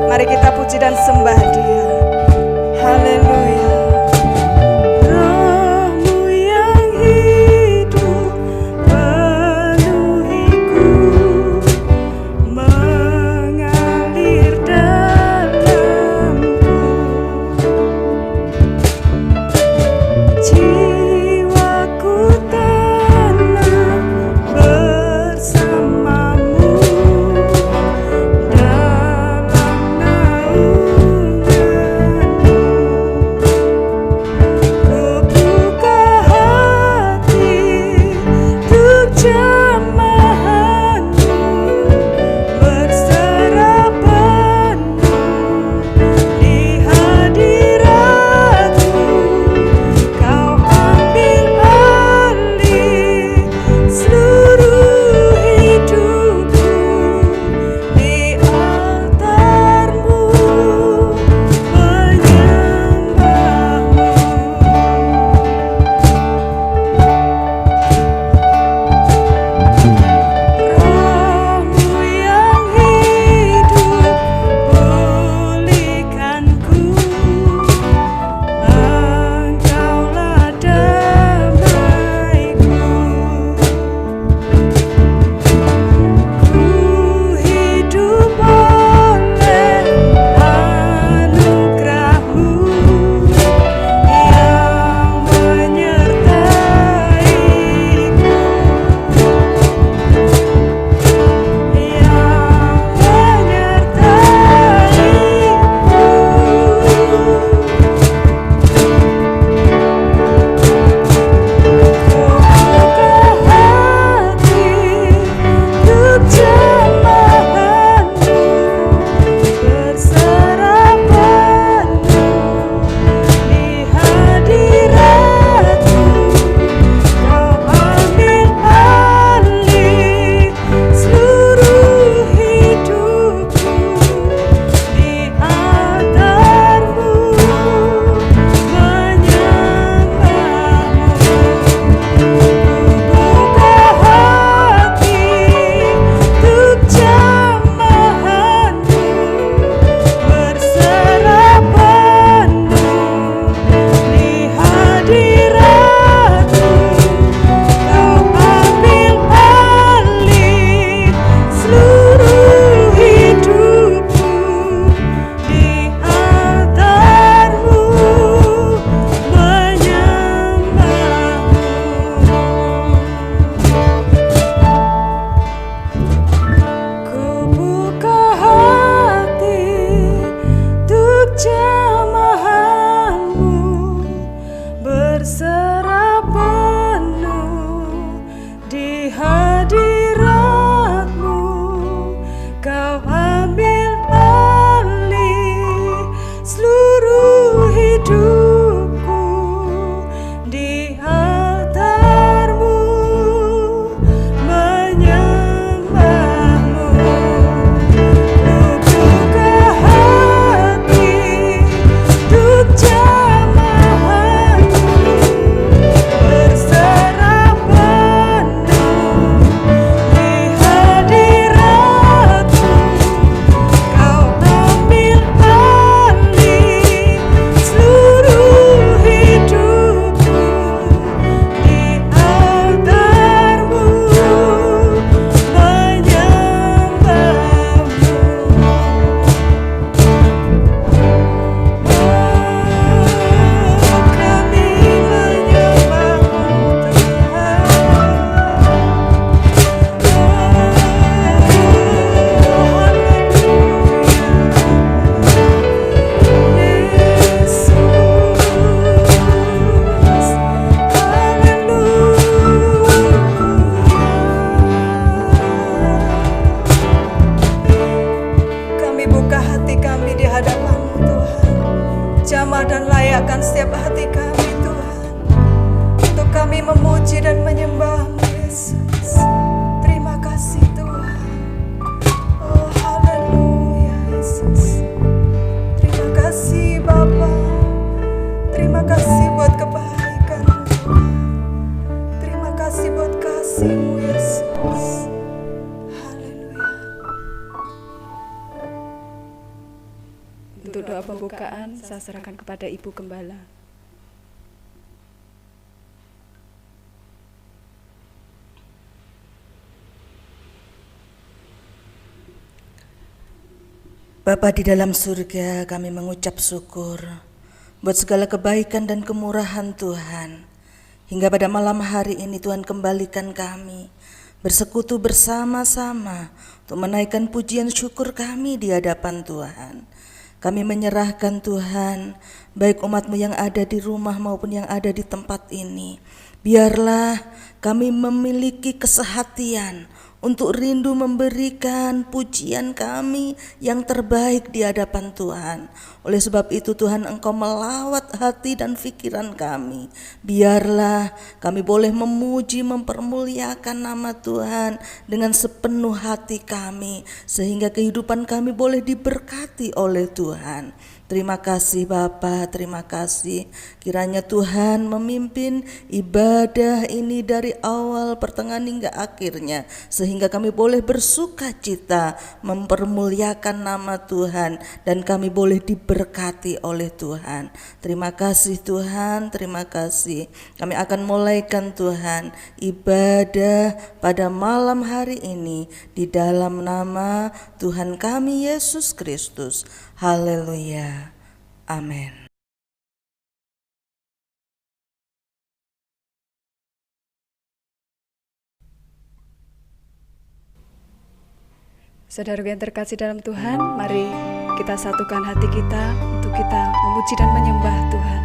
Mari kita puji dan sembah Dia. Haleluya. Roh-Mu yang hidup penuhiku, mengalir dalamku. Jiwaku tenang bersamamu dalam naunganmu. Kubuka hati untuk jamahanmu, berserah penuh di hadiratmu. Kau ambil alih seluruh hidupku, di altarmu menyembahmu. Roh-Mu yang hidup pulihkanku, Engkaulah damaiku. Ku hidup oleh anugerah-Mu yang menyertaiku, berserah penuh di hadiratmu. Kau ambil alih seluruh hidupku, di altarmu menyembahmu. Kubuka hati untuk jamahanmu, berserah penuh di hadiratmu. Kau ambil alih seluruh hidupku, di altarmu kami buka hati kami di hadapan-Mu Tuhan. Jamah dan layakkan setiap hati kami Tuhan, untuk kami memuji dan menyembah-Mu Yesus. Terima kasih Tuhan. Oh haleluya Yesus. Terima kasih Bapa. Terima kasih buat kebaikan-Mu Tuhan. Terima kasih buat kasih-Mu Yesus. Haleluya. Untuk doa pembukaan saya serahkan kepada Ibu Gembala. Bapa di dalam surga, kami mengucap syukur buat segala kebaikan dan kemurahan Tuhan. Hingga pada malam hari ini Tuhan kembalikan kami bersekutu bersama-sama untuk menaikkan pujian syukur kami di hadapan Tuhan. Kami menyerahkan Tuhan, baik umat-Mu yang ada di rumah maupun yang ada di tempat ini. Biarlah kami memiliki kesehatian untuk rindu memberikan pujian kami yang terbaik di hadapan Tuhan. Oleh sebab itu Tuhan, Engkau melawat hati dan pikiran kami. Biarlah kami boleh memuji, mempermuliakan nama Tuhan dengan sepenuh hati kami, sehingga kehidupan kami boleh diberkati oleh Tuhan. Terima kasih Bapa, terima kasih. Kiranya Tuhan memimpin ibadah ini dari awal, pertengahan hingga akhirnya, sehingga kami boleh bersuka cita mempermuliakan nama Tuhan dan kami boleh diberkati oleh Tuhan. Terima kasih Tuhan, terima kasih. Kami akan mulaikan Tuhan ibadah pada malam hari ini di dalam nama Tuhan kami Yesus Kristus. Haleluya. Amin. Saudara yang terkasih dalam Tuhan, mari kita satukan hati kita untuk kita memuji dan menyembah Tuhan.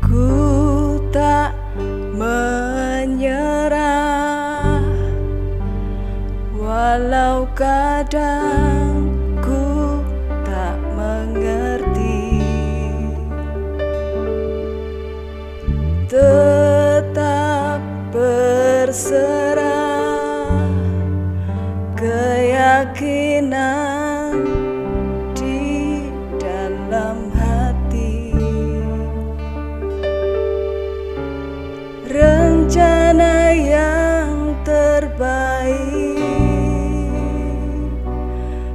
Ku tak menyerah, walau kadang ku tak mengerti, tetap berserah, keyakinan di dalam hati. Rencana yang terbaik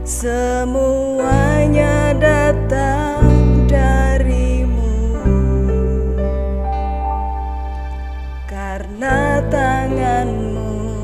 semuanya datang darimu, karena tanganmu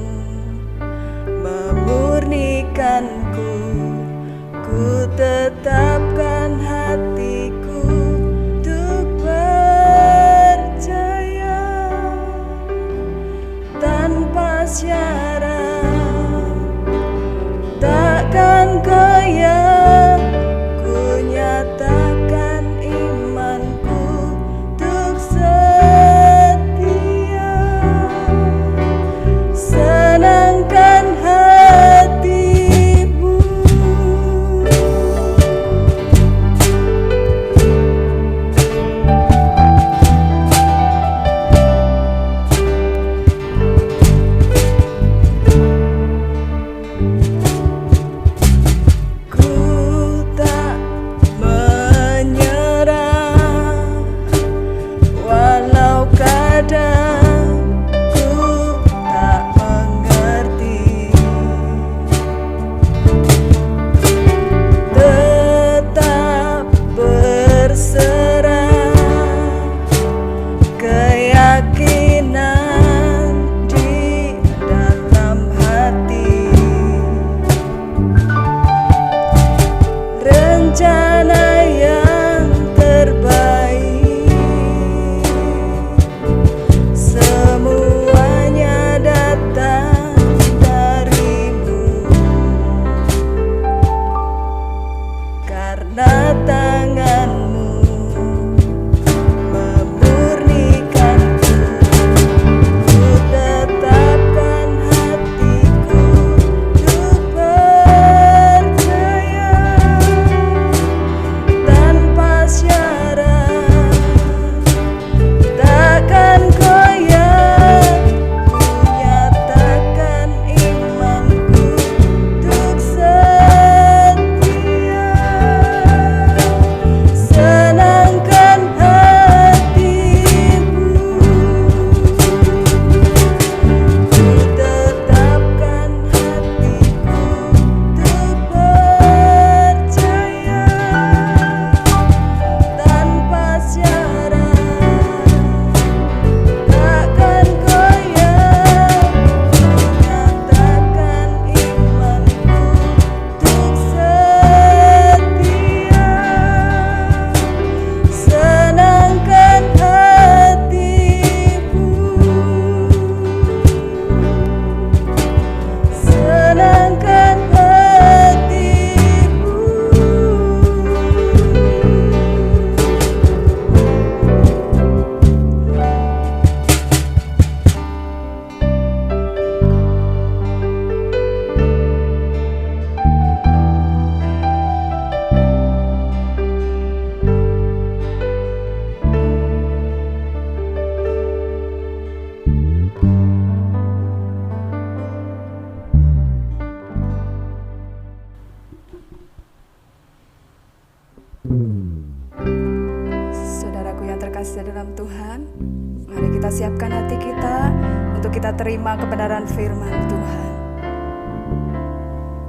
satukan hati kita untuk kita terima kebenaran firman Tuhan.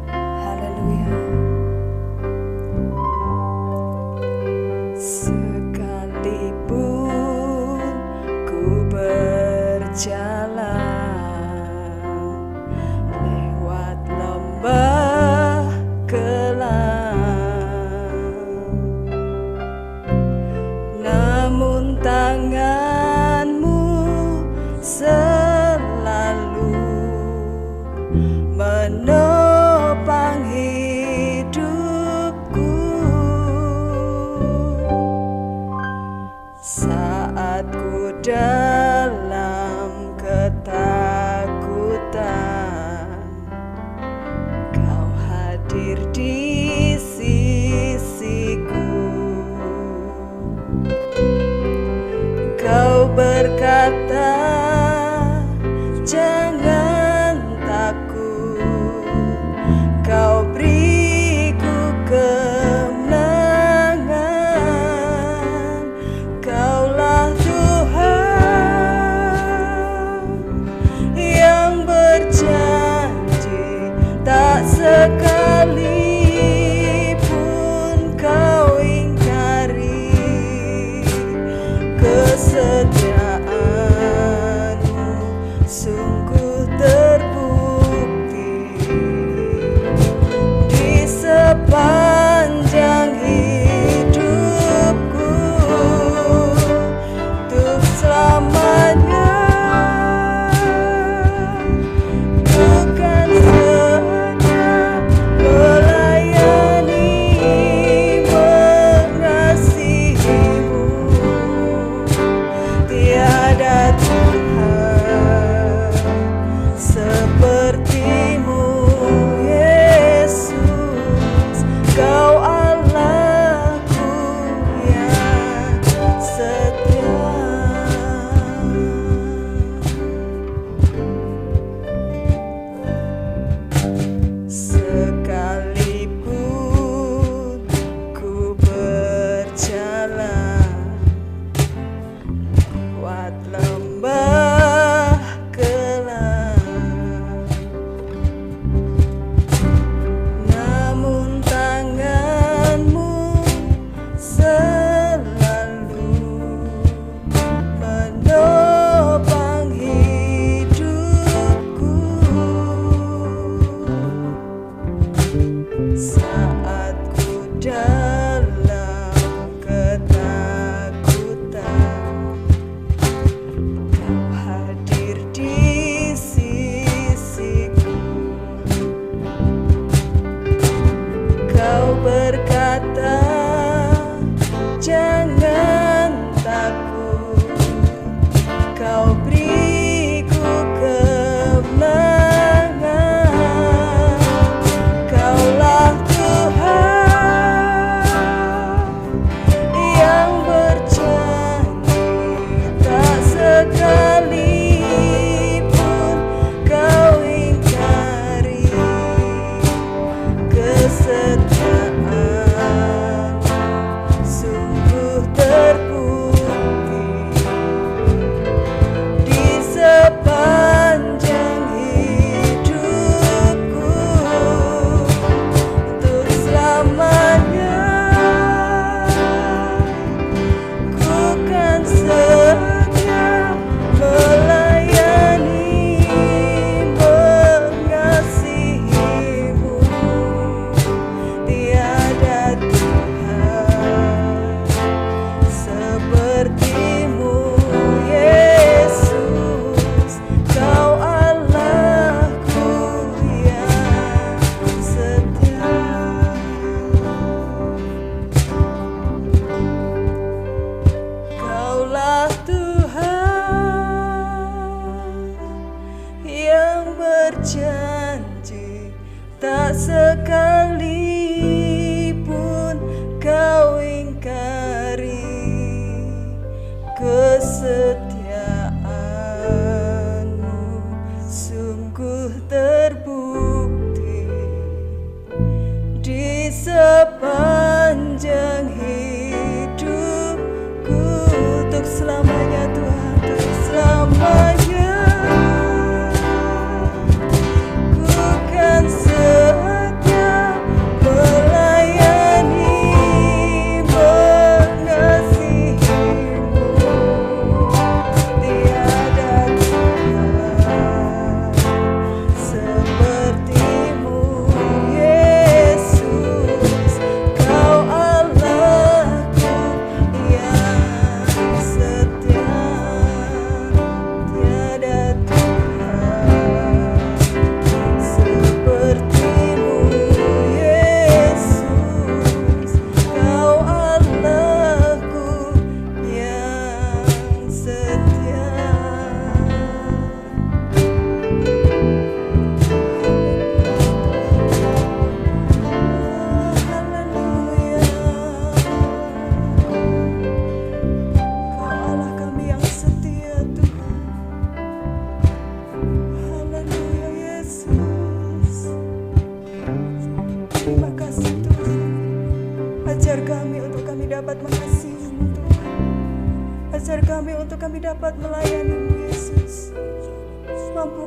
Haleluya. Sekalipun ku berjalan lewat lembah kelam, namun tanganmu selalu menopang hidupku. Saat ku dalam ketakutan, Kau hadir di sisiku. Kau berkata, jangan takut, Kau beriku kemenangan. Kaulah Tuhan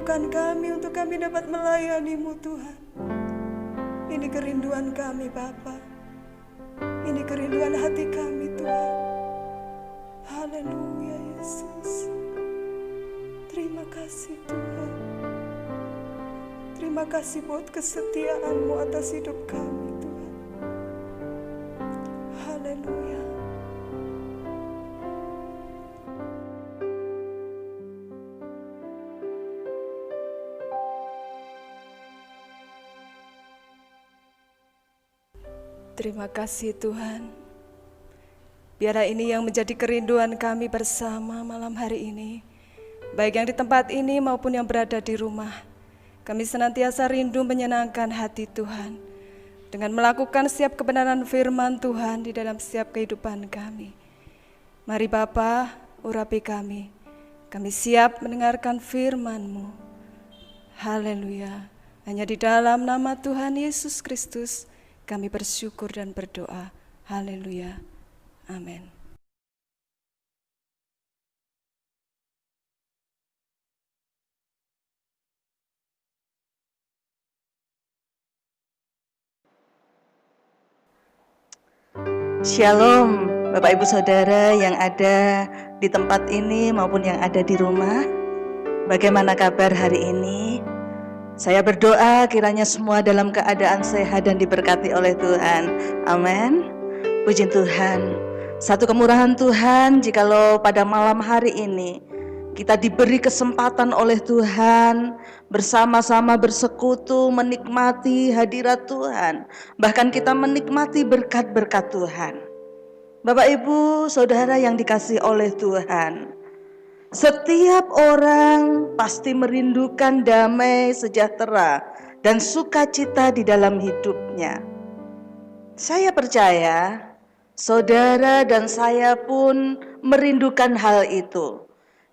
mampukan kami untuk kami dapat melayani-Mu Tuhan. Ini kerinduan kami Bapa. Ini kerinduan hati kami Tuhan. Haleluya Yesus. Terima kasih Tuhan. Terima kasih buat kesetiaan-Mu atas hidup kami Tuhan. Haleluya. Terima kasih Tuhan. Biarlah ini yang menjadi kerinduan kami bersama malam hari ini, baik yang di tempat ini maupun yang berada di rumah. Kami senantiasa rindu menyenangkan hati Tuhan dengan melakukan setiap kebenaran firman Tuhan di dalam setiap kehidupan kami. Mari Bapa, urapi kami. Kami siap mendengarkan firman-Mu. Haleluya. Hanya di dalam nama Tuhan Yesus Kristus kami bersyukur dan berdoa. Haleluya. Amin. Shalom Bapak Ibu Saudara yang ada di tempat ini maupun yang ada di rumah. Bagaimana kabar hari ini? Saya berdoa kiranya semua dalam keadaan sehat dan diberkati oleh Tuhan. Amin. Puji Tuhan. Satu kemurahan Tuhan jikalau pada malam hari ini kita diberi kesempatan oleh Tuhan bersama-sama bersekutu menikmati hadirat Tuhan. Bahkan kita menikmati berkat-berkat Tuhan. Bapak Ibu Saudara yang dikasihi oleh Tuhan, setiap orang pasti merindukan damai sejahtera dan sukacita di dalam hidupnya. Saya percaya saudara dan saya pun merindukan hal itu.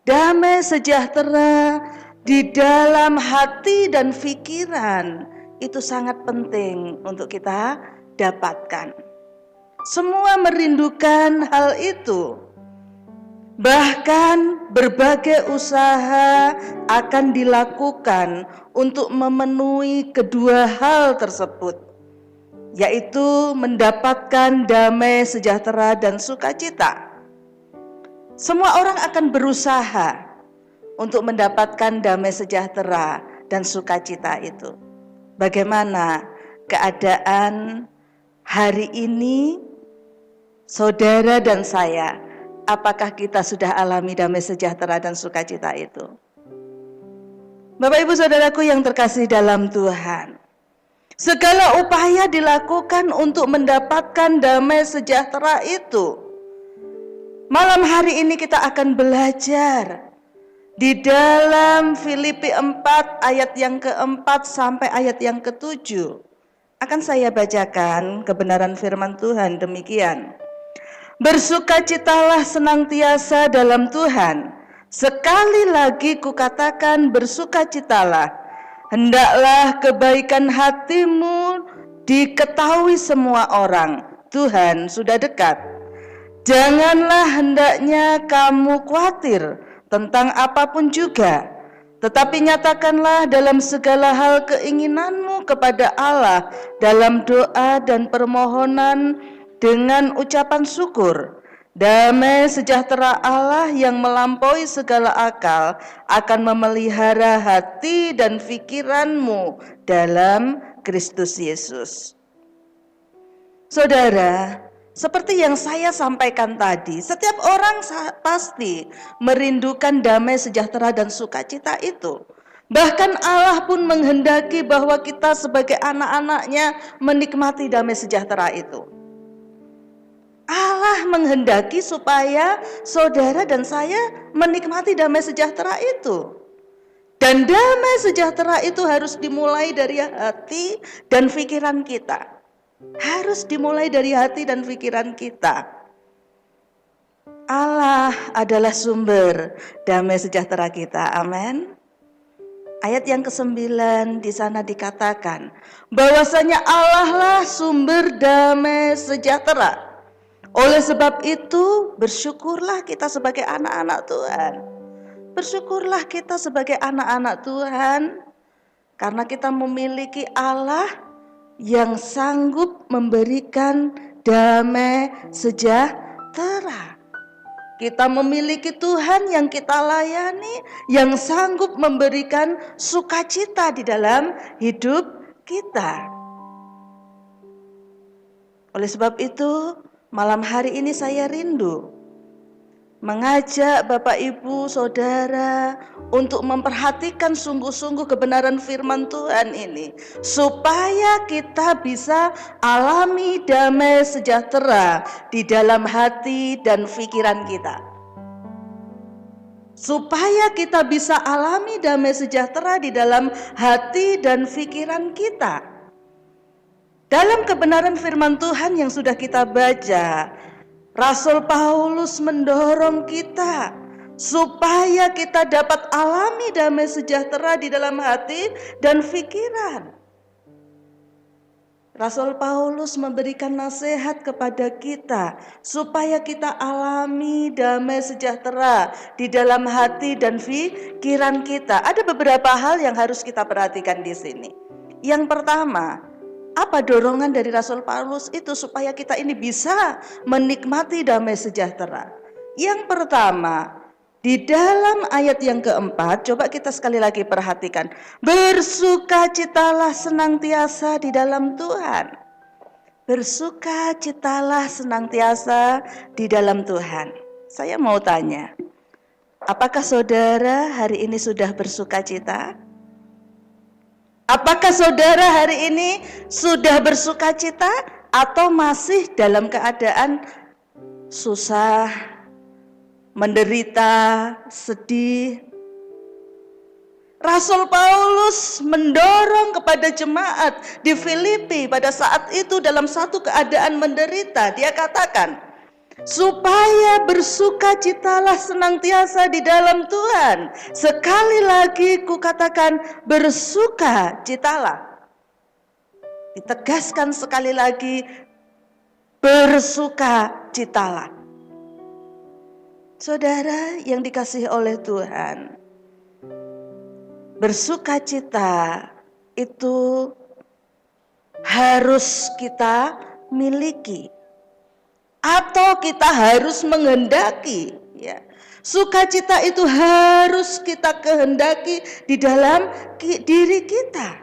Damai sejahtera di dalam hati dan pikiran itu sangat penting untuk kita dapatkan. Semua merindukan hal itu. Bahkan berbagai usaha akan dilakukan untuk memenuhi kedua hal tersebut, yaitu mendapatkan damai sejahtera dan sukacita. Semua orang akan berusaha untuk mendapatkan damai sejahtera dan sukacita itu. Bagaimana keadaan hari ini, saudara dan saya? Apakah kita sudah alami damai sejahtera dan sukacita itu? Bapak Ibu Saudaraku yang terkasih dalam Tuhan, segala upaya dilakukan untuk mendapatkan damai sejahtera itu. Malam hari ini kita akan belajar di dalam Filipi 4 ayat yang keempat sampai ayat yang ketujuh. Akan saya bacakan kebenaran firman Tuhan demikian. Bersukacitalah senantiasa dalam Tuhan. Sekali lagi kukatakan bersukacitalah. Hendaklah kebaikan hatimu diketahui semua orang. Tuhan sudah dekat. Janganlah hendaknya kamu khawatir tentang apapun juga. Tetapi nyatakanlah dalam segala hal keinginanmu kepada Allah dalam doa dan permohonan dengan ucapan syukur. Damai sejahtera Allah yang melampaui segala akal akan memelihara hati dan pikiranmu dalam Kristus Yesus. Saudara, seperti yang saya sampaikan tadi, setiap orang pasti merindukan damai sejahtera dan sukacita itu. Bahkan Allah pun menghendaki bahwa kita sebagai anak-anaknya menikmati damai sejahtera itu. Allah menghendaki supaya saudara dan saya menikmati damai sejahtera itu. Dan damai sejahtera itu harus dimulai dari hati dan pikiran kita. Harus dimulai dari hati dan pikiran kita. Allah adalah sumber damai sejahtera kita. Amin. Ayat yang ke-9 di sana dikatakan bahwasanya Allah lah sumber damai sejahtera. Oleh sebab itu bersyukurlah kita sebagai anak-anak Tuhan. Bersyukurlah kita sebagai anak-anak Tuhan, karena kita memiliki Allah yang sanggup memberikan damai sejahtera. Kita memiliki Tuhan yang kita layani, yang sanggup memberikan sukacita di dalam hidup kita. Oleh sebab itu, malam hari ini saya rindu mengajak Bapak Ibu Saudara untuk memperhatikan sungguh-sungguh kebenaran firman Tuhan ini, supaya kita bisa alami damai sejahtera di dalam hati dan pikiran kita. Supaya kita bisa alami damai sejahtera di dalam hati dan pikiran kita. Dalam kebenaran firman Tuhan yang sudah kita baca, Rasul Paulus mendorong kita supaya kita dapat alami damai sejahtera di dalam hati dan pikiran. Rasul Paulus memberikan nasihat kepada kita supaya kita alami damai sejahtera di dalam hati dan pikiran kita. Ada beberapa hal yang harus kita perhatikan di sini. Yang pertama, apa dorongan dari Rasul Paulus itu supaya kita ini bisa menikmati damai sejahtera? Yang pertama, di dalam ayat yang keempat, coba kita sekali lagi perhatikan. Bersukacitalah senantiasa di dalam Tuhan. Bersukacitalah senantiasa di dalam Tuhan. Saya mau tanya, apakah saudara hari ini sudah bersukacita? Apakah saudara hari ini sudah bersukacita atau masih dalam keadaan susah, menderita, sedih? Rasul Paulus mendorong kepada jemaat di Filipi pada saat itu dalam satu keadaan menderita. Dia katakan, supaya bersukacitalah senantiasa di dalam Tuhan. Sekali lagi kukatakan, bersukacitalah. Ditegaskan sekali lagi, bersukacitalah. Saudara yang dikasihi oleh Tuhan, bersukacita itu harus kita miliki. Atau kita harus menghendaki, ya. Sukacita itu harus kita kehendaki di dalam diri kita.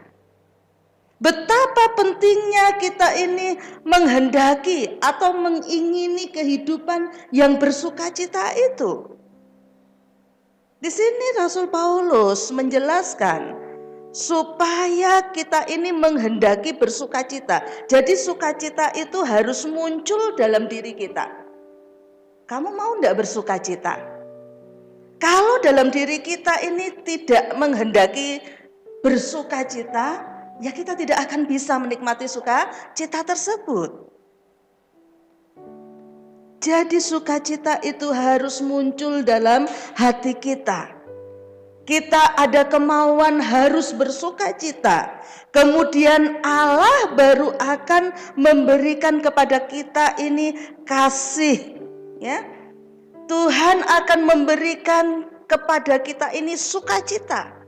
Betapa pentingnya kita ini menghendaki atau mengingini kehidupan yang bersukacita itu. Di sini Rasul Paulus menjelaskan supaya kita ini menghendaki bersukacita. Jadi sukacita itu harus muncul dalam diri kita. Kamu mau enggak bersukacita? Kalau dalam diri kita ini tidak menghendaki bersukacita, ya kita tidak akan bisa menikmati sukacita tersebut. Jadi sukacita itu harus muncul dalam hati kita. Kita ada kemauan harus bersukacita. Kemudian Allah baru akan memberikan kepada kita ini kasih, ya. Tuhan akan memberikan kepada kita ini sukacita.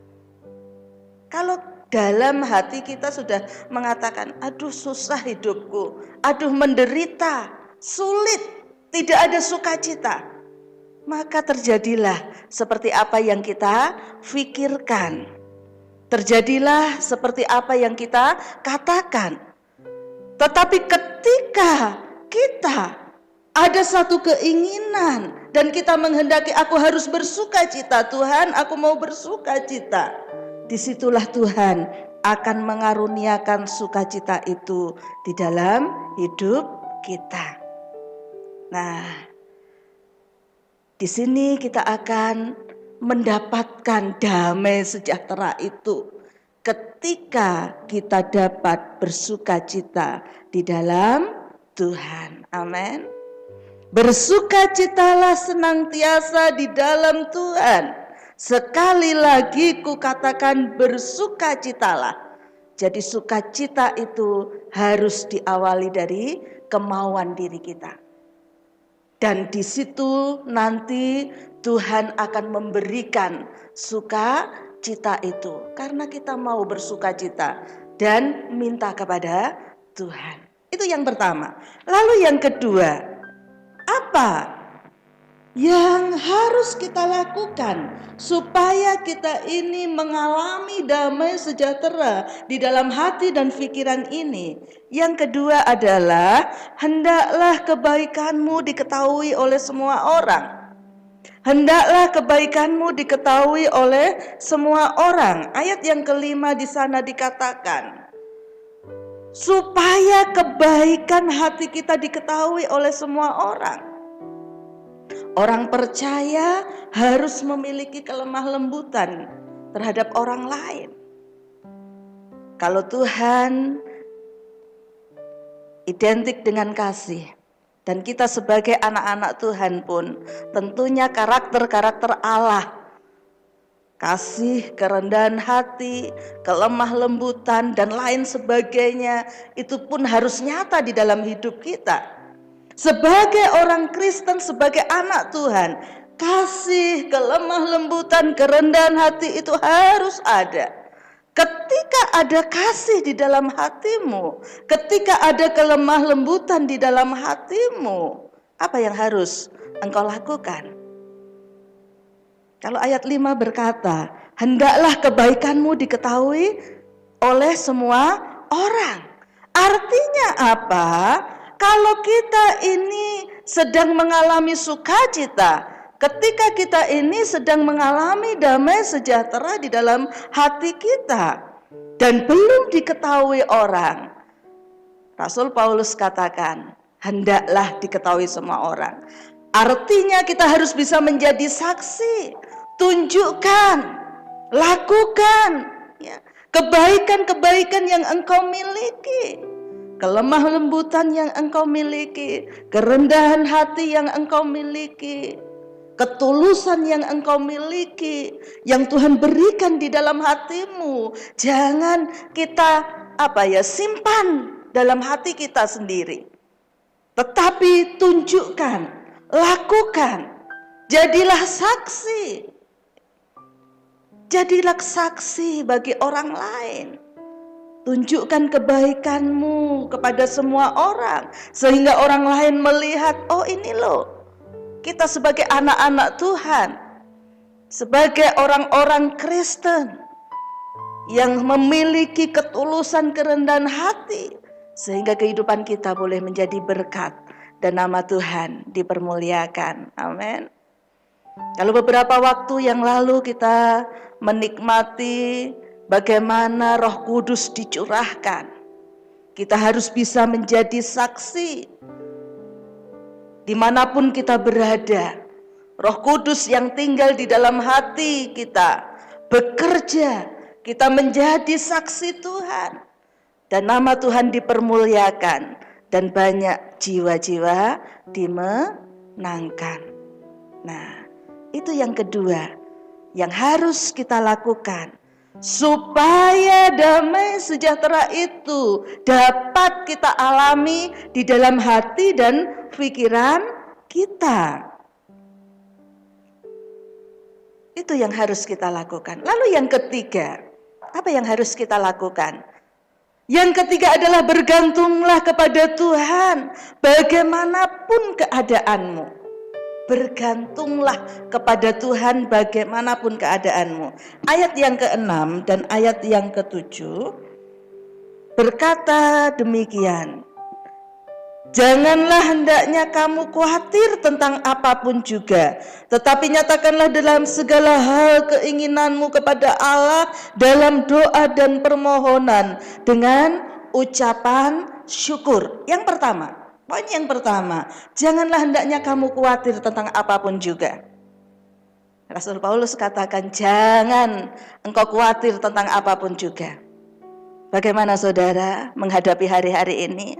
Kalau dalam hati kita sudah mengatakan, aduh susah hidupku, aduh menderita, sulit, tidak ada sukacita, maka terjadilah seperti apa yang kita pikirkan. Terjadilah seperti apa yang kita katakan. Tetapi ketika kita ada satu keinginan dan kita menghendaki, aku harus bersukacita, Tuhan, aku mau bersukacita. Disitulah Tuhan akan mengaruniakan sukacita itu di dalam hidup kita. Nah, di sini kita akan mendapatkan damai sejahtera itu ketika kita dapat bersukacita di dalam Tuhan. Amin. Bersukacitalah senantiasa di dalam Tuhan. Sekali lagi kukatakan, bersukacitalah. Jadi sukacita itu harus diawali dari kemauan diri kita. Dan di situ nanti Tuhan akan memberikan sukacita itu. Karena kita mau bersukacita dan minta kepada Tuhan. Itu yang pertama. Lalu yang kedua, apa yang harus kita lakukan supaya kita ini mengalami damai sejahtera di dalam hati dan pikiran ini? Yang kedua adalah hendaklah kebaikanmu diketahui oleh semua orang. Hendaklah kebaikanmu diketahui oleh semua orang. Ayat yang kelima di sana dikatakan, supaya kebaikan hati kita diketahui oleh semua orang. Orang percaya harus memiliki kelemah lembutan terhadap orang lain. Kalau Tuhan identik dengan kasih, dan kita sebagai anak-anak Tuhan pun tentunya karakter-karakter Allah, kasih, kerendahan hati, kelemah lembutan, dan lain sebagainya, itu pun harus nyata di dalam hidup kita. Sebagai orang Kristen, sebagai anak Tuhan, kasih, kelemah lembutan, kerendahan hati itu harus ada. Ketika ada kasih di dalam hatimu, ketika ada kelemah lembutan di dalam hatimu, apa yang harus engkau lakukan? Kalau ayat 5 berkata, hendaklah kebaikanmu diketahui oleh semua orang. Artinya apa? Kalau kita ini sedang mengalami sukacita, ketika kita ini sedang mengalami damai sejahtera di dalam hati kita dan belum diketahui orang, Rasul Paulus katakan, hendaklah diketahui semua orang. Artinya kita harus bisa menjadi saksi, tunjukkan, lakukan ya, kebaikan-kebaikan yang engkau miliki. Kelemah lembutan yang engkau miliki, kerendahan hati yang engkau miliki, ketulusan yang engkau miliki, yang Tuhan berikan di dalam hatimu, jangan kita simpan dalam hati kita sendiri. Tetapi tunjukkan, lakukan, jadilah saksi. Jadilah saksi bagi orang lain. Tunjukkan kebaikanmu kepada semua orang, sehingga orang lain melihat, oh ini loh, kita sebagai anak-anak Tuhan, sebagai orang-orang Kristen yang memiliki ketulusan kerendahan hati, sehingga kehidupan kita boleh menjadi berkat dan nama Tuhan dipermuliakan. Amin. Kalau beberapa waktu yang lalu kita menikmati bagaimana Roh Kudus dicurahkan, kita harus bisa menjadi saksi dimanapun kita berada. Roh Kudus yang tinggal di dalam hati kita bekerja, kita menjadi saksi Tuhan, dan nama Tuhan dipermuliakan, dan banyak jiwa-jiwa dimenangkan. Nah, itu yang kedua yang harus kita lakukan, supaya damai sejahtera itu dapat kita alami di dalam hati dan pikiran kita. Itu yang harus kita lakukan. Lalu yang ketiga, apa yang harus kita lakukan? Yang ketiga adalah bergantunglah kepada Tuhan bagaimanapun keadaanmu. Bergantunglah kepada Tuhan bagaimanapun keadaanmu. Ayat yang ke-6 dan ayat yang ke-7 berkata demikian. Janganlah hendaknya kamu khawatir tentang apapun juga, tetapi nyatakanlah dalam segala hal keinginanmu kepada Allah dalam doa dan permohonan dengan ucapan syukur. Yang pertama, poin yang pertama, janganlah hendaknya kamu khawatir tentang apapun juga. Rasul Paulus katakan, jangan engkau khawatir tentang apapun juga. Bagaimana saudara menghadapi hari-hari ini?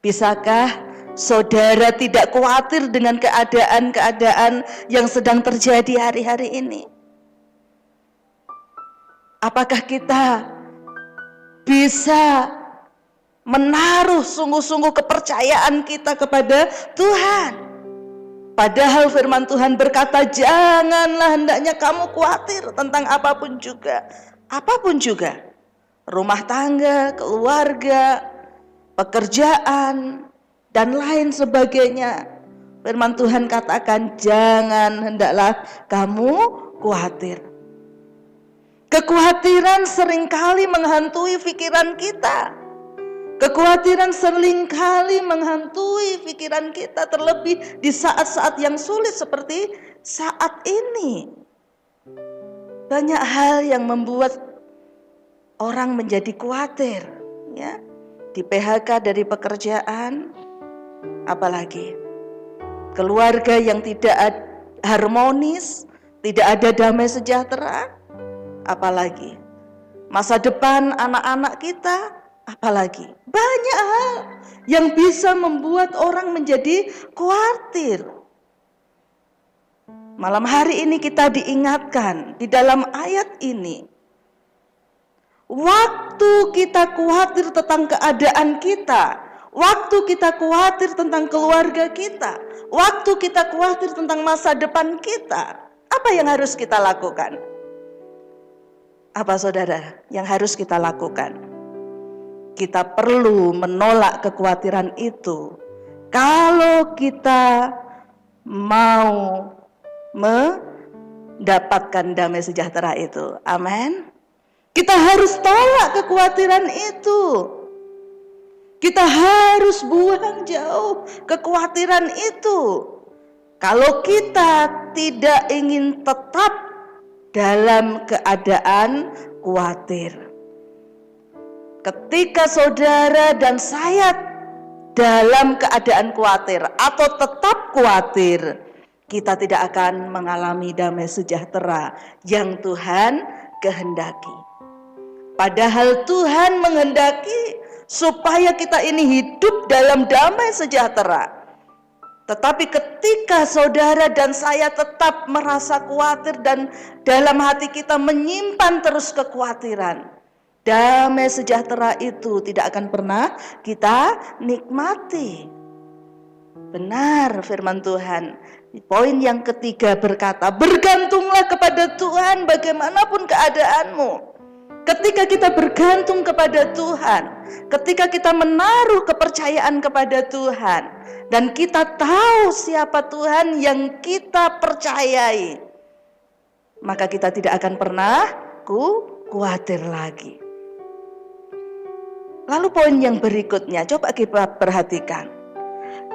Bisakah saudara tidak khawatir dengan keadaan-keadaan yang sedang terjadi hari-hari ini? Apakah kita bisa menaruh sungguh-sungguh kepercayaan kita kepada Tuhan? Padahal firman Tuhan berkata, janganlah hendaknya kamu khawatir tentang apapun juga. Apapun juga. Rumah tangga, keluarga, pekerjaan, dan lain sebagainya. Firman Tuhan katakan, jangan hendaklah kamu khawatir. Kekhawatiran seringkali menghantui pikiran kita. Kekhawatiran seringkali menghantui pikiran kita, terlebih di saat-saat yang sulit seperti saat ini. Banyak hal yang membuat orang menjadi khawatir, ya. Di PHK dari pekerjaan, apalagi keluarga yang tidak harmonis, tidak ada damai sejahtera, apalagi masa depan anak-anak kita, apalagi banyak hal yang bisa membuat orang menjadi khawatir. Malam hari ini kita diingatkan di dalam ayat ini, waktu kita khawatir tentang keadaan kita, waktu kita khawatir tentang keluarga kita, waktu kita khawatir tentang masa depan kita, apa yang harus kita lakukan? Apa saudara yang harus kita lakukan? Kita perlu menolak kekhawatiran itu kalau kita mau mendapatkan damai sejahtera itu. Amin. Kita harus tolak kekhawatiran itu. Kita harus buang jauh kekhawatiran itu. Kalau kita tidak ingin tetap dalam keadaan khawatir. Ketika saudara dan saya dalam keadaan khawatir atau tetap khawatir, kita tidak akan mengalami damai sejahtera yang Tuhan kehendaki. Padahal Tuhan menghendaki supaya kita ini hidup dalam damai sejahtera. Tetapi ketika saudara dan saya tetap merasa khawatir dan dalam hati kita menyimpan terus kekhawatiran, damai sejahtera itu tidak akan pernah kita nikmati. Benar firman Tuhan. Poin yang ketiga berkata, bergantunglah kepada Tuhan bagaimanapun keadaanmu. Ketika kita bergantung kepada Tuhan, ketika kita menaruh kepercayaan kepada Tuhan, dan kita tahu siapa Tuhan yang kita percayai, maka kita tidak akan pernah khawatir lagi. Lalu poin yang berikutnya, coba kita perhatikan.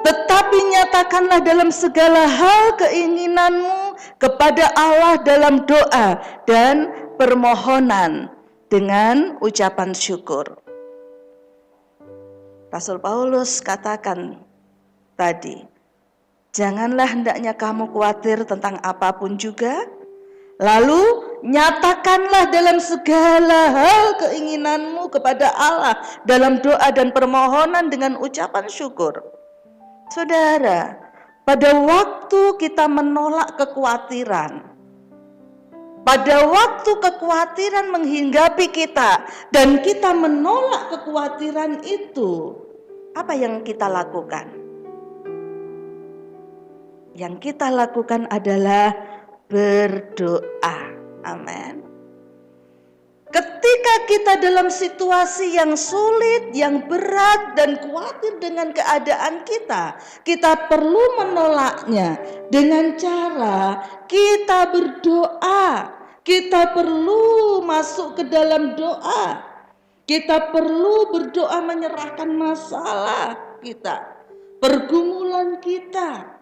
Tetapi nyatakanlah dalam segala hal keinginanmu kepada Allah dalam doa dan permohonan dengan ucapan syukur. Rasul Paulus katakan tadi, janganlah hendaknya kamu khawatir tentang apapun juga, lalu nyatakanlah dalam segala hal keinginanmu kepada Allah dalam doa dan permohonan dengan ucapan syukur. Saudara, pada waktu kita menolak kekhawatiran, pada waktu kekhawatiran menghinggapi kita dan kita menolak kekhawatiran itu, apa yang kita lakukan? Yang kita lakukan adalah berdoa. Amin. Ketika kita dalam situasi yang sulit, yang berat dan khawatir dengan keadaan kita perlu menolaknya dengan cara kita berdoa. Kita perlu masuk ke dalam doa. Kita perlu berdoa menyerahkan masalah kita, pergumulan kita.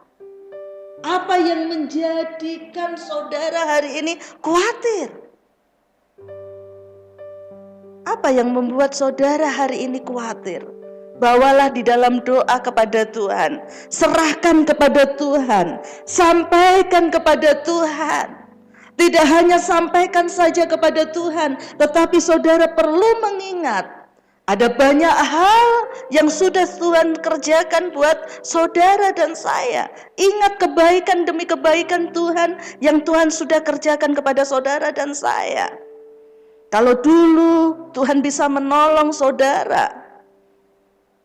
Apa yang menjadikan saudara hari ini khawatir? Apa yang membuat saudara hari ini khawatir? Bawalah di dalam doa kepada Tuhan. Serahkan kepada Tuhan. Sampaikan kepada Tuhan. Tidak hanya sampaikan saja kepada Tuhan, tetapi saudara perlu mengingat ada banyak hal yang sudah Tuhan kerjakan buat saudara dan saya. Ingat kebaikan demi kebaikan Tuhan yang Tuhan sudah kerjakan kepada saudara dan saya. Kalau dulu Tuhan bisa menolong saudara,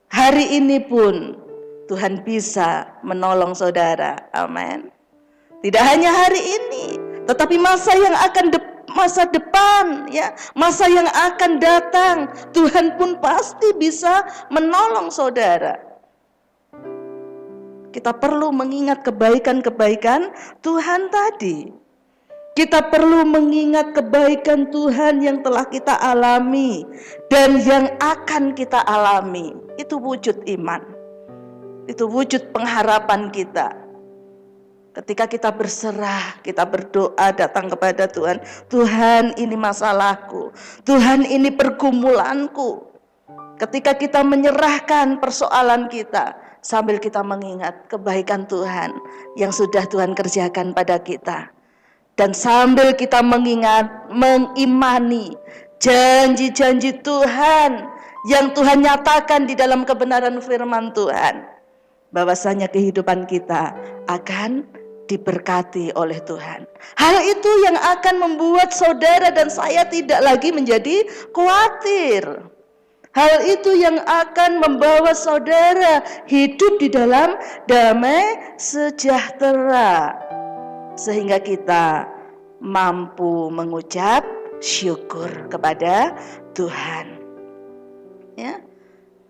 hari ini pun Tuhan bisa menolong saudara. Amin. Tidak hanya hari ini, tetapi masa depan, ya, masa yang akan datang, Tuhan pun pasti bisa menolong saudara. Kita perlu mengingat kebaikan-kebaikan Tuhan tadi. Kita perlu mengingat kebaikan Tuhan yang telah kita alami dan yang akan kita alami. Itu wujud iman. Itu wujud pengharapan kita. Ketika kita berserah, kita berdoa datang kepada Tuhan. Tuhan, ini masalahku. Tuhan, ini pergumulanku. Ketika kita menyerahkan persoalan kita, sambil kita mengingat kebaikan Tuhan yang sudah Tuhan kerjakan pada kita. Dan sambil kita mengingat, mengimani janji-janji Tuhan yang Tuhan nyatakan di dalam kebenaran firman Tuhan. Bahwasanya kehidupan kita akan diberkati oleh Tuhan. Hal itu yang akan membuat saudara dan saya tidak lagi menjadi khawatir. Hal itu yang akan membawa saudara hidup di dalam damai sejahtera. Sehingga kita mampu mengucap syukur kepada Tuhan. Ya.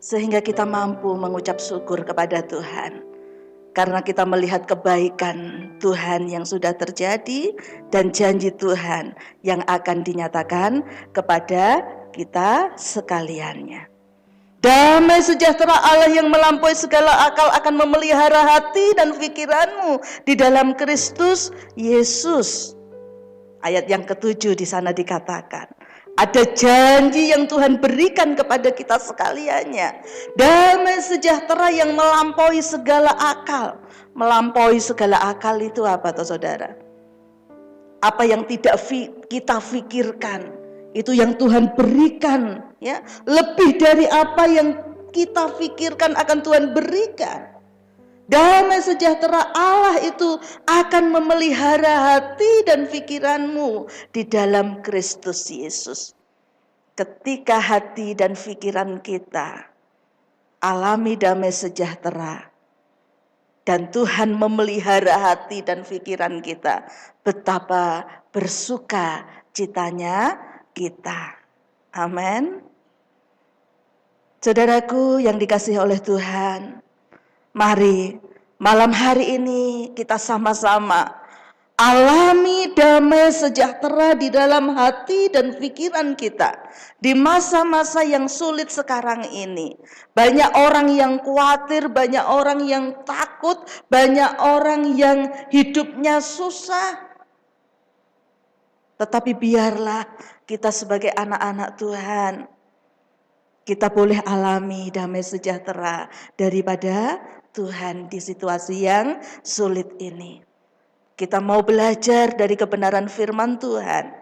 Sehingga kita mampu mengucap syukur kepada Tuhan. Karena kita melihat kebaikan Tuhan yang sudah terjadi dan janji Tuhan yang akan dinyatakan kepada kita sekaliannya. Damai sejahtera Allah yang melampaui segala akal akan memelihara hati dan pikiranmu di dalam Kristus Yesus. Ayat yang ke-7 di sana dikatakan, ada janji yang Tuhan berikan kepada kita sekaliannya. Damai sejahtera yang melampaui segala akal. Melampaui segala akal itu apa toh saudara? Apa yang tidak kita pikirkan, itu yang Tuhan berikan, ya. Lebih dari apa yang kita pikirkan akan Tuhan berikan. Damai sejahtera Allah itu akan memelihara hati dan pikiranmu di dalam Kristus Yesus. Ketika hati dan pikiran kita alami damai sejahtera dan Tuhan memelihara hati dan pikiran kita, betapa bersuka citanya kita. Amin. Saudaraku yang dikasihi oleh Tuhan, mari malam hari ini kita sama-sama alami damai sejahtera di dalam hati dan pikiran kita. Di masa-masa yang sulit sekarang ini, banyak orang yang khawatir, banyak orang yang takut, banyak orang yang hidupnya susah. Tetapi biarlah kita sebagai anak-anak Tuhan, kita boleh alami damai sejahtera daripada Tuhan di situasi yang sulit ini. Kita mau belajar dari kebenaran firman Tuhan.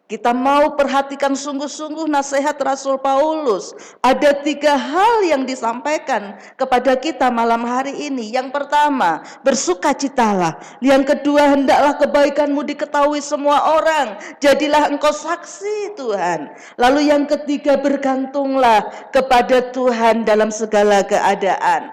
Kita mau perhatikan sungguh-sungguh nasihat Rasul Paulus. Ada 3 hal yang disampaikan kepada kita malam hari ini. Yang pertama, bersukacitalah. Yang kedua, hendaklah kebaikanmu diketahui semua orang. Jadilah engkau saksi Tuhan. Lalu yang ketiga, bergantunglah kepada Tuhan dalam segala keadaan.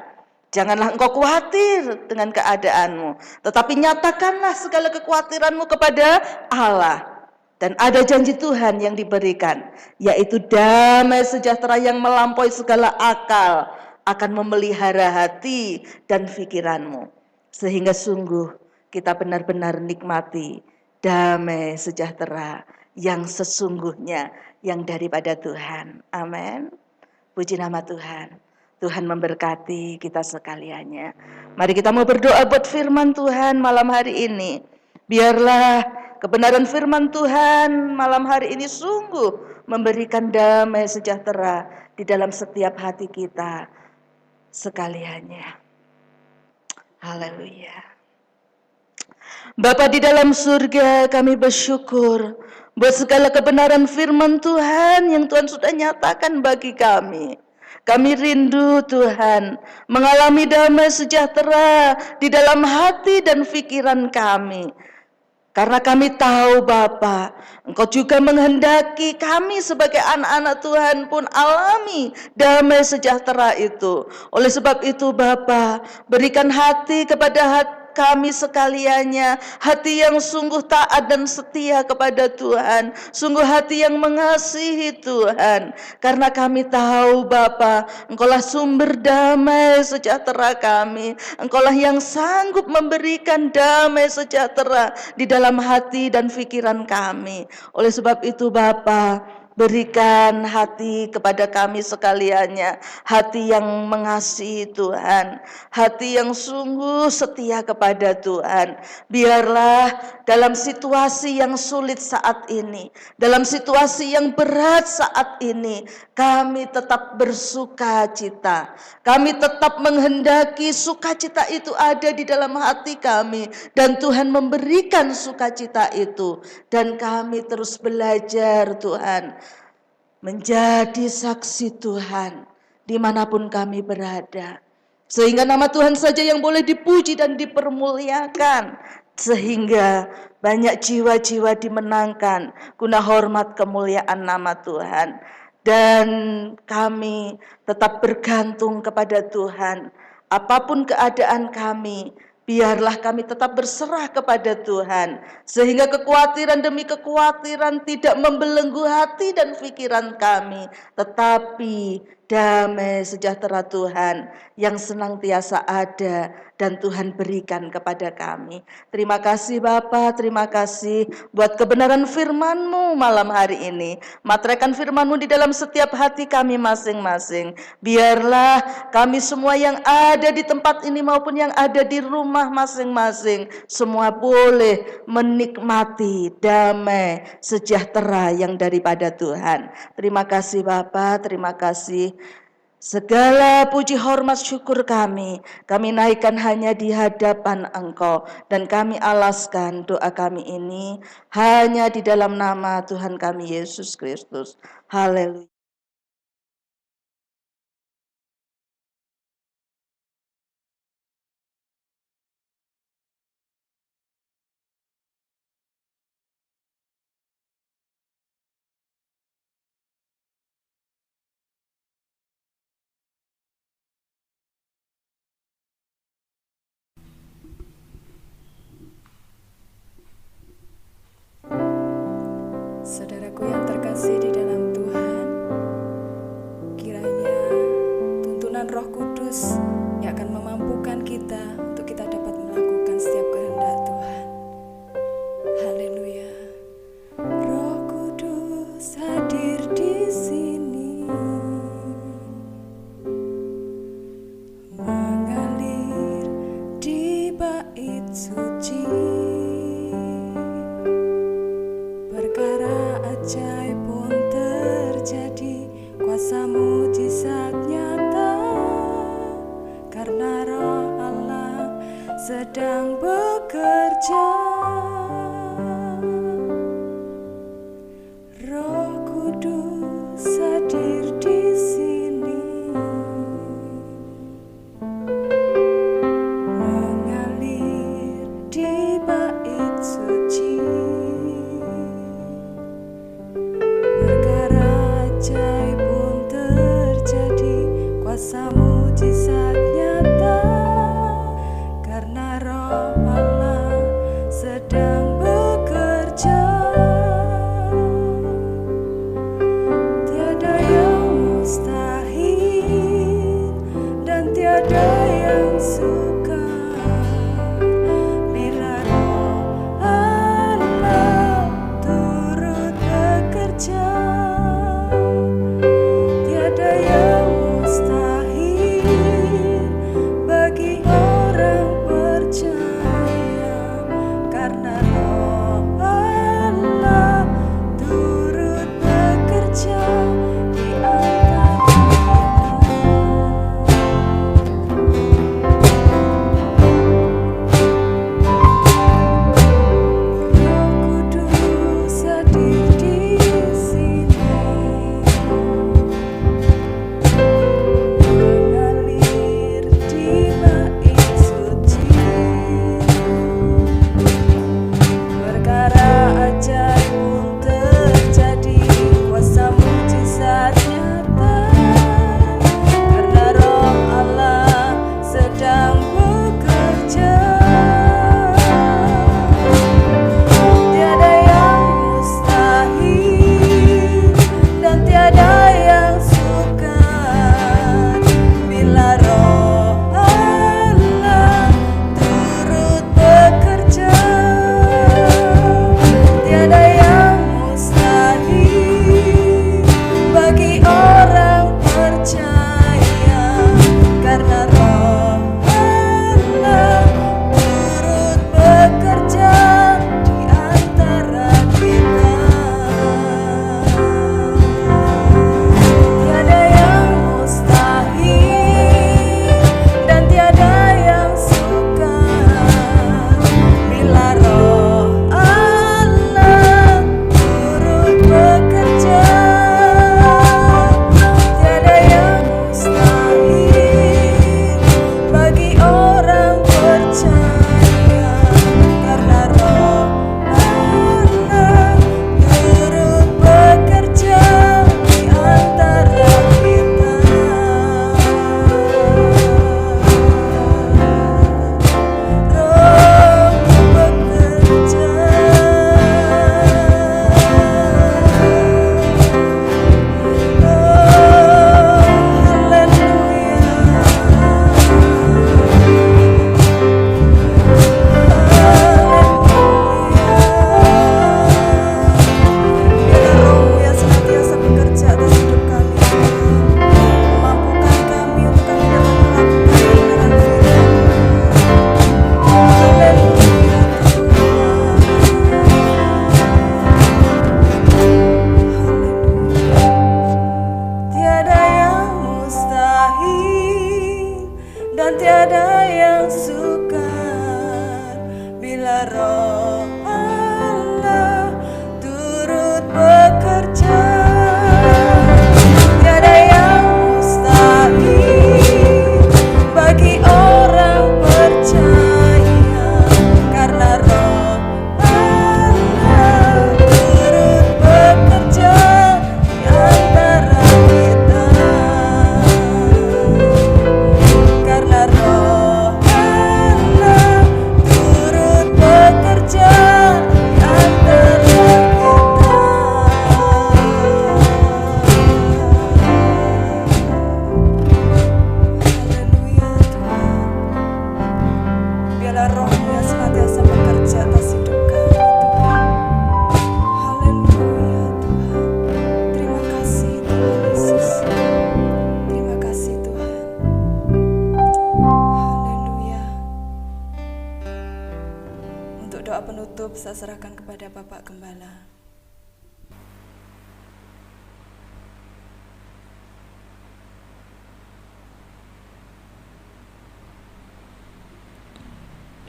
Janganlah engkau khawatir dengan keadaanmu, tetapi nyatakanlah segala kekhawatiranmu kepada Allah. Dan ada janji Tuhan yang diberikan, yaitu damai sejahtera yang melampaui segala akal akan memelihara hati dan pikiranmu. Sehingga sungguh kita benar-benar nikmati damai sejahtera yang sesungguhnya yang daripada Tuhan. Amin. Puji nama Tuhan. Tuhan memberkati kita sekaliannya. Mari kita mau berdoa buat firman Tuhan malam hari ini. Biarlah kebenaran firman Tuhan malam hari ini sungguh memberikan damai sejahtera di dalam setiap hati kita sekaliannya. Haleluya. Bapa di dalam surga, kami bersyukur buat segala kebenaran firman Tuhan yang Tuhan sudah nyatakan bagi kami. Kami rindu Tuhan mengalami damai sejahtera di dalam hati dan pikiran kami. Karena kami tahu Bapa, Engkau juga menghendaki kami sebagai anak-anak Tuhan pun alami damai sejahtera itu. Oleh sebab itu Bapa, berikan hati kepada kami sekaliannya, hati yang sungguh taat dan setia kepada Tuhan, sungguh hati yang mengasihi Tuhan. Karena kami tahu Bapa, Engkaulah sumber damai sejahtera kami, Engkaulah yang sanggup memberikan damai sejahtera di dalam hati dan pikiran kami. Oleh sebab itu Bapa, berikan hati kepada kami sekaliannya, hati yang mengasihi Tuhan, hati yang sungguh setia kepada Tuhan. Biarlah dalam situasi yang sulit saat ini, dalam situasi yang berat saat ini, kami tetap bersuka cita. Kami tetap menghendaki sukacita itu ada di dalam hati kami, dan Tuhan memberikan sukacita itu, dan kami terus belajar Tuhan menjadi saksi Tuhan dimanapun kami berada, sehingga nama Tuhan saja yang boleh dipuji dan dipermuliakan, sehingga banyak jiwa-jiwa dimenangkan guna hormat kemuliaan nama Tuhan. Dan kami tetap bergantung kepada Tuhan. Apapun keadaan kami, biarlah kami tetap berserah kepada Tuhan, sehingga kekhawatiran demi kekhawatiran tidak membelenggu hati dan pikiran kami, tetapi damai sejahtera Tuhan yang senantiasa ada dan Tuhan berikan kepada kami. Terima kasih Bapa, terima kasih buat kebenaran firman-Mu malam hari ini. Materaikan firman-Mu di dalam setiap hati kami masing-masing. Biarlah kami semua yang ada di tempat ini maupun yang ada di rumah masing-masing, semua boleh menikmati damai sejahtera yang daripada Tuhan. Terima kasih Bapa, terima kasih. Segala puji hormat syukur kami naikkan hanya di hadapan Engkau, dan kami alaskan doa kami ini hanya di dalam nama Tuhan kami Yesus Kristus. Haleluya. Saudaraku yang terkasih di dalam Tuhan, kiranya tuntunan Roh Kudus yang akan memampukan kita untuk kita dapat melakukan setiap kehendak Tuhan. Haleluya. Roh Kudus hadir di sini, mengalir di bait suci. Perkara ajaib pun terjadi, kuasa mujizat nyata, karena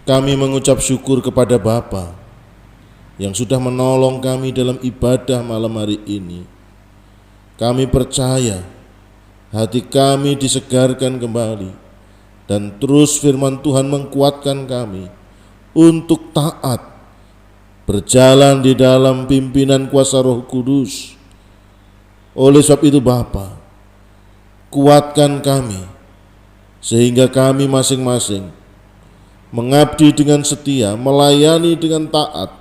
Kami mengucap syukur kepada Bapa yang sudah menolong kami dalam ibadah malam hari ini. Kami percaya hati kami disegarkan kembali dan terus firman Tuhan menguatkan kami untuk taat berjalan di dalam pimpinan kuasa Roh Kudus. Oleh sebab itu Bapa, kuatkan kami sehingga kami masing-masing mengabdi dengan setia, melayani dengan taat,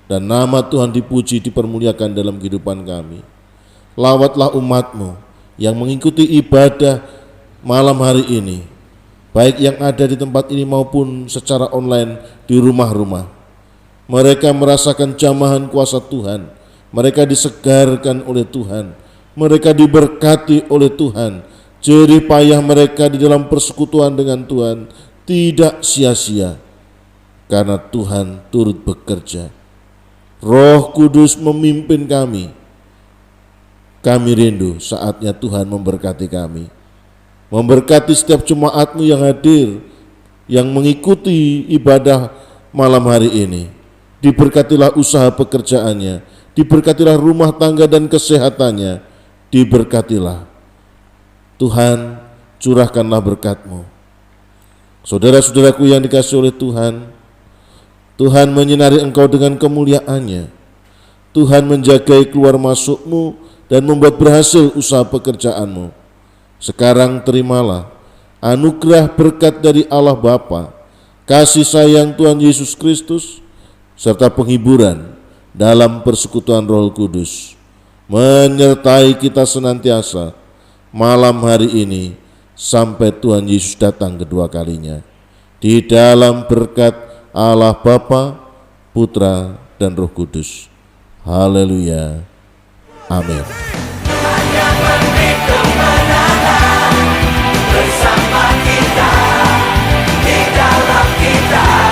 dan nama Tuhan dipuji, dipermuliakan dalam kehidupan kami. Lawatlah umat-Mu yang mengikuti ibadah malam hari ini, baik yang ada di tempat ini maupun secara online di rumah-rumah. Mereka merasakan jamahan kuasa Tuhan, mereka disegarkan oleh Tuhan, mereka diberkati oleh Tuhan. Jerih payah mereka di dalam persekutuan dengan Tuhan tidak sia-sia, karena Tuhan turut bekerja. Roh Kudus memimpin kami. Kami rindu saatnya Tuhan memberkati kami, memberkati setiap jemaat-Mu yang hadir, yang mengikuti ibadah malam hari ini. Diberkatilah usaha pekerjaannya, diberkatilah rumah tangga dan kesehatannya, diberkatilah. Tuhan, curahkanlah berkat-Mu. Saudara-saudaraku yang dikasihi oleh Tuhan, Tuhan menyinari engkau dengan kemuliaan-Nya. Tuhan menjagai keluar masuk-Mu dan membuat berhasil usaha pekerjaan-Mu. Sekarang terimalah anugerah berkat dari Allah Bapa, kasih sayang Tuhan Yesus Kristus, serta penghiburan dalam persekutuan Roh Kudus menyertai kita senantiasa malam hari ini sampai Tuhan Yesus datang kedua kalinya. Di dalam berkat Allah Bapa, Putra, dan Roh Kudus. Haleluya. Amin. Bersama kita, di dalam kita.